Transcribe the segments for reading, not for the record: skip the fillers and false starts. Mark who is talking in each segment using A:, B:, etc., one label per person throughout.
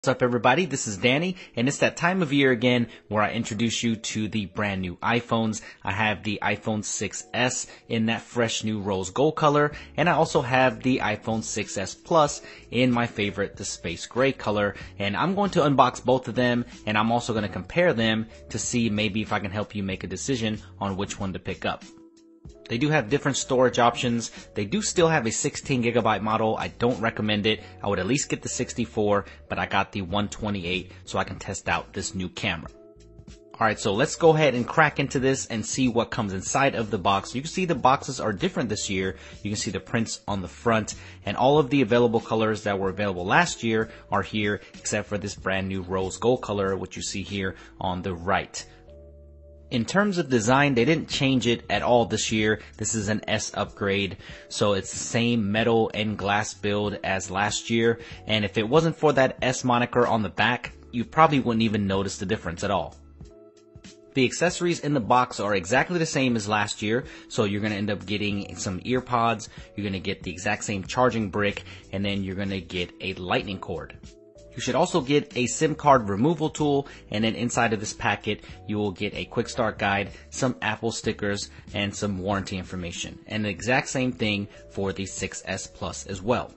A: What's up everybody, this is Danny, and it's that time of year again where I introduce you to the brand new iPhones. I have the iPhone 6s in that fresh new rose gold color, and I also have the iPhone 6s Plus in my favorite, the space gray color, and I'm going to unbox both of them, and I'm also going to compare them to see maybe if I can help you make a decision on which one to pick up. They do have different storage options. They do still have a 16 gigabyte model. I don't recommend it. I would at least get the 64, but I got the 128 so I can test out this new camera. Alright, so let's go ahead and crack into this and see what comes inside of the box. You can see the boxes are different this year. You can see the prints on the front, and all of the available colors that were available last year are here, except for this brand new rose gold color, which you see here on the right. In terms of design, they didn't change it at all this year. This is an S upgrade, so it's the same metal and glass build as last year. And if it wasn't for that S moniker on the back, you probably wouldn't even notice the difference at all. The accessories in the box are exactly the same as last year, so you're going to end up getting some ear pods, you're going to get the exact same charging brick, and then you're going to get a lightning cord. You should also get a SIM card removal tool, and then inside of this packet you will get a quick start guide, some Apple stickers, and some warranty information. And the exact same thing for the 6S Plus as well.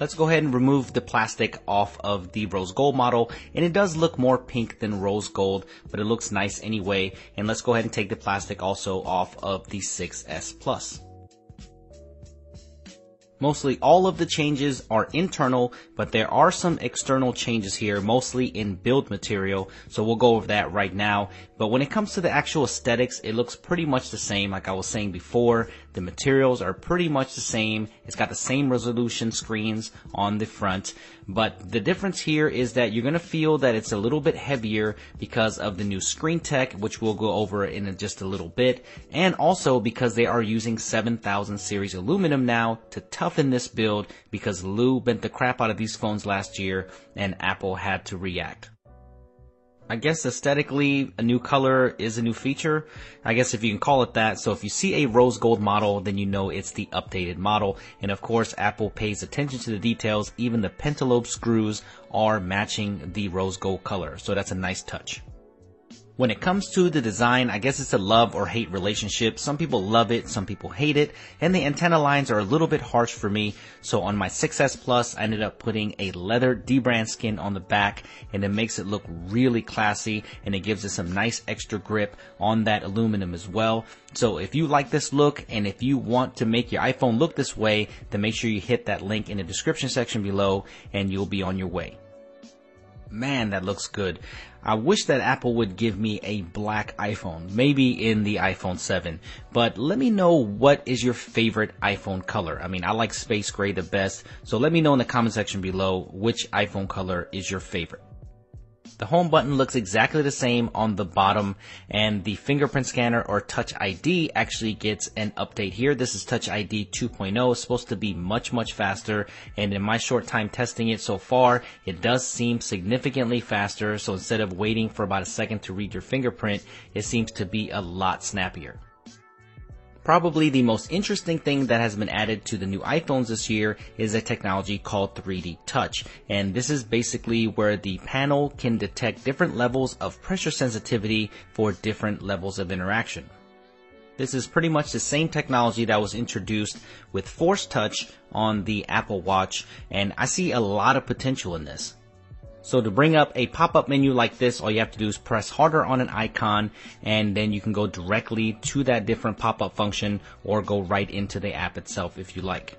A: Let's go ahead and remove the plastic off of the rose gold model, and it does look more pink than rose gold, but it looks nice anyway. And let's go ahead and take the plastic also off of the 6S Plus. Mostly all of the changes are internal, but there are some external changes here, mostly in build material, so we'll go over that right now. But when it comes to the actual aesthetics, it looks pretty much the same. Like I was saying before, the materials are pretty much the same. It's got the same resolution screens on the front, but the difference here is that you're going to feel that it's a little bit heavier because of the new screen tech, which we'll go over in just a little bit, and also because they are using 7000 series aluminum now to toughen this build, because Lou bent the crap out of these phones last year and Apple had to react. I guess aesthetically, a new color is a new feature, I guess if you can call it that. So if you see a rose gold model, then you know it's the updated model. And of course, Apple pays attention to the details. Even the pentalobe screws are matching the rose gold color, so that's a nice touch. When it comes to the design, I guess it's a love or hate relationship. Some people love it, some people hate it, and the antenna lines are a little bit harsh for me. So on my 6S Plus, I ended up putting a leather dbrand skin on the back, and it makes it look really classy, and it gives it some nice extra grip on that aluminum as well. So if you like this look, and if you want to make your iPhone look this way, then make sure you hit that link in the description section below, and you'll be on your way. Man, that looks good. I wish that Apple would give me a black iPhone, maybe in the iPhone 7, but let me know what is your favorite iPhone color. I mean, I like space gray the best, so let me know in the comment section below which iPhone color is your favorite. The home button looks exactly the same on the bottom, and the fingerprint scanner or Touch ID actually gets an update here. This is Touch ID 2.0. It's supposed to be much faster, and in my short time testing it so far, it does seem significantly faster. So instead of waiting for about a second to read your fingerprint, it seems to be a lot snappier. Probably the most interesting thing that has been added to the new iPhones this year is a technology called 3D Touch. And this is basically where the panel can detect different levels of pressure sensitivity for different levels of interaction. This is pretty much the same technology that was introduced with Force Touch on the Apple Watch, and I see a lot of potential in this. So to bring up a pop-up menu like this, all you have to do is press harder on an icon, and then you can go directly to that different pop-up function or go right into the app itself if you like.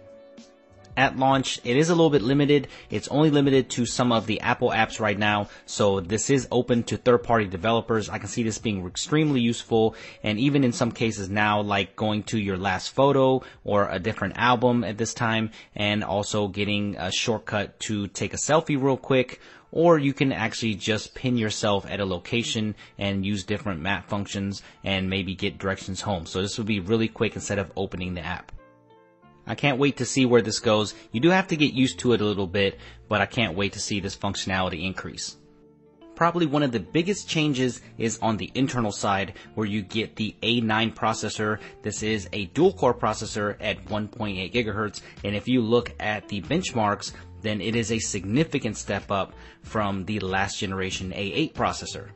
A: At launch, it is a little bit limited. It's only limited to some of the Apple apps right now, so this is open to third-party developers. I can see this being extremely useful, and even in some cases now, like going to your last photo or a different album at this time, and also getting a shortcut to take a selfie real quick, or you can actually just pin yourself at a location and use different map functions and maybe get directions home. So this would be really quick instead of opening the app. I can't wait to see where this goes. You do have to get used to it a little bit, but I can't wait to see this functionality increase. Probably one of the biggest changes is on the internal side, where you get the A9 processor. This is a dual core processor at 1.8 gigahertz. And if you look at the benchmarks, then it is a significant step up from the last generation A8 processor.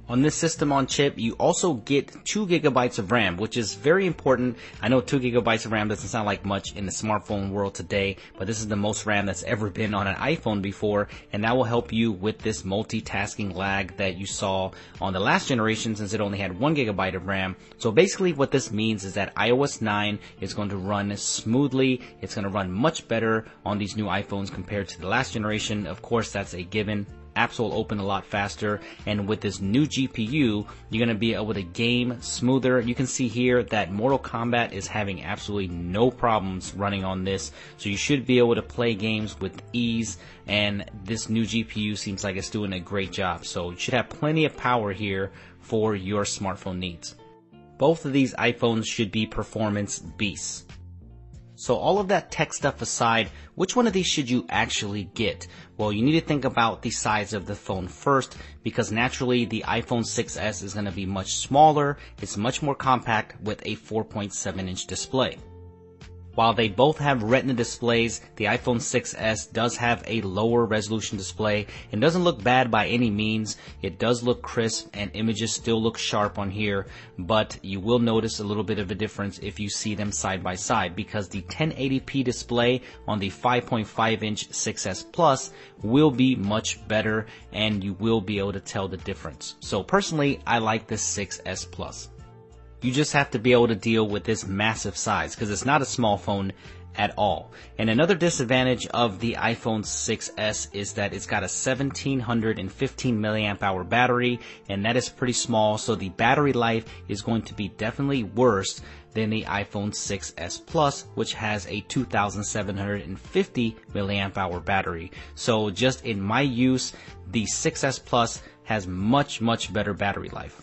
A: On this system on chip, you also get 2 gigabytes of RAM, which is very important. I know 2 gigabytes of RAM doesn't sound like much in the smartphone world today, but this is the most RAM that's ever been on an iPhone before, and that will help you with this multitasking lag that you saw on the last generation since it only had 1 gigabyte of RAM. So basically what this means is that iOS 9 is going to run smoothly. It's going to run much better on these new iPhones compared to the last generation. Of course, that's a given. Apps will open a lot faster, and with this new GPU, you're going to be able to game smoother. You can see here that Mortal Kombat is having absolutely no problems running on this, so you should be able to play games with ease, and this new GPU seems like it's doing a great job. So you should have plenty of power here for your smartphone needs. Both of these iPhones should be performance beasts. So all of that tech stuff aside, which one of these should you actually get? Well, you need to think about the size of the phone first, because naturally the iPhone 6s is going to be much smaller. It's much more compact with a 4.7-inch display. While they both have Retina displays, the iPhone 6s does have a lower resolution display and doesn't look bad by any means. It does look crisp and images still look sharp on here, but you will notice a little bit of a difference if you see them side by side, because the 1080p display on the 5.5-inch 6s Plus will be much better and you will be able to tell the difference. So personally, I like the 6s Plus. You just have to be able to deal with this massive size because it's not a small phone at all. And another disadvantage of the iPhone 6s is that it's got a 1715 milliamp hour battery, and that is pretty small, so the battery life is going to be definitely worse than the iPhone 6s Plus, which has a 2750 milliamp hour battery. So just in my use, the 6s Plus has much better battery life.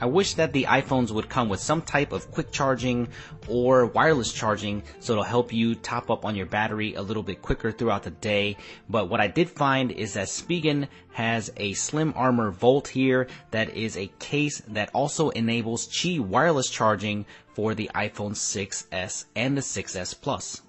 A: I wish that the iPhones would come with some type of quick charging or wireless charging so it'll help you top up on your battery a little bit quicker throughout the day. But what I did find is that Spigen has a Slim Armor Volt here that is a case that also enables Qi wireless charging for the iPhone 6s and the 6s Plus.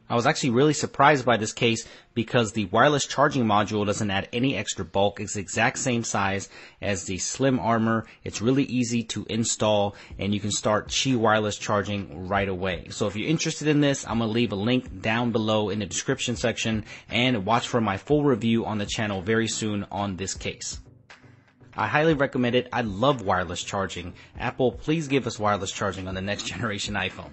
A: I was actually really surprised by this case because the wireless charging module doesn't add any extra bulk. It's the exact same size as the Slim Armor. It's really easy to install and you can start Qi wireless charging right away. So if you're interested in this, I'm going to leave a link down below in the description section and watch for my full review on the channel very soon on this case. I highly recommend it. I love wireless charging. Apple, please give us wireless charging on the next generation iPhone.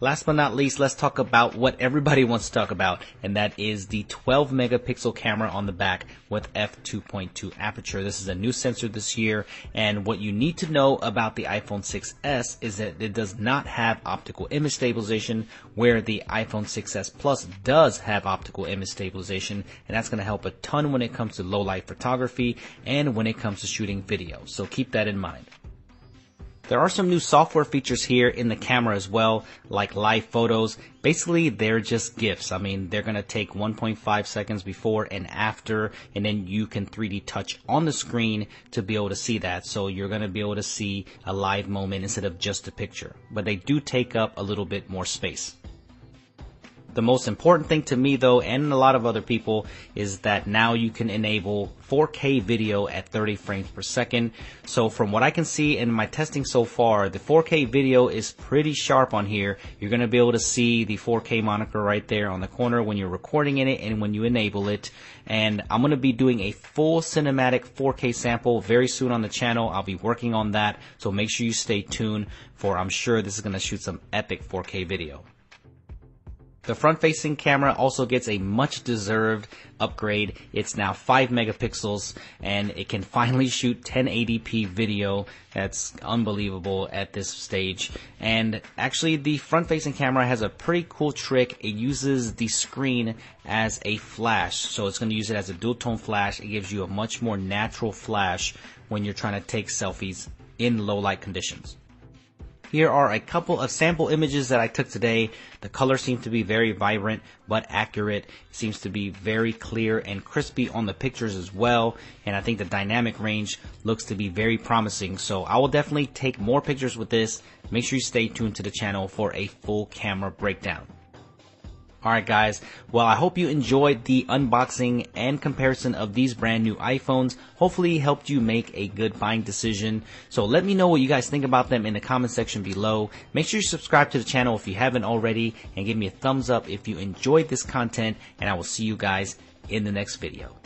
A: Last but not least, let's talk about what everybody wants to talk about, and that is the 12 megapixel camera on the back with f2.2 aperture. This is a new sensor this year, and what you need to know about the iPhone 6s is that it does not have optical image stabilization, where the iPhone 6s Plus does have optical image stabilization, and that's going to help a ton when it comes to low light photography and when it comes to shooting video. So keep that in mind. There are some new software features here in the camera as well, like live photos. Basically, they're just GIFs. I mean, they're going to take 1.5 seconds before and after, and then you can 3D touch on the screen to be able to see that. So you're going to be able to see a live moment instead of just a picture. But they do take up a little bit more space. The most important thing to me though, and a lot of other people, is that now you can enable 4K video at 30 frames per second. So from what I can see in my testing so far, the 4K video is pretty sharp on here. You're going to be able to see the 4K moniker right there on the corner when you're recording in it and when you enable it. And I'm going to be doing a full cinematic 4K sample very soon on the channel. I'll be working on that, so make sure you stay tuned, for I'm sure this is going to shoot some epic 4K video. The front-facing camera also gets a much-deserved upgrade. It's now 5 megapixels, and it can finally shoot 1080p video. That's unbelievable at this stage. And actually, the front-facing camera has a pretty cool trick. It uses the screen as a flash. So it's going to use it as a dual-tone flash. It gives you a much more natural flash when you're trying to take selfies in low-light conditions. Here are a couple of sample images that I took today. The colors seem to be very vibrant but accurate. It seems to be very clear and crispy on the pictures as well. And I think the dynamic range looks to be very promising. So I will definitely take more pictures with this. Make sure you stay tuned to the channel for a full camera breakdown. Alright guys, well I hope you enjoyed the unboxing and comparison of these brand new iPhones. Hopefully it helped you make a good buying decision. So let me know what you guys think about them in the comment section below. Make sure you subscribe to the channel if you haven't already, and give me a thumbs up if you enjoyed this content, and I will see you guys in the next video.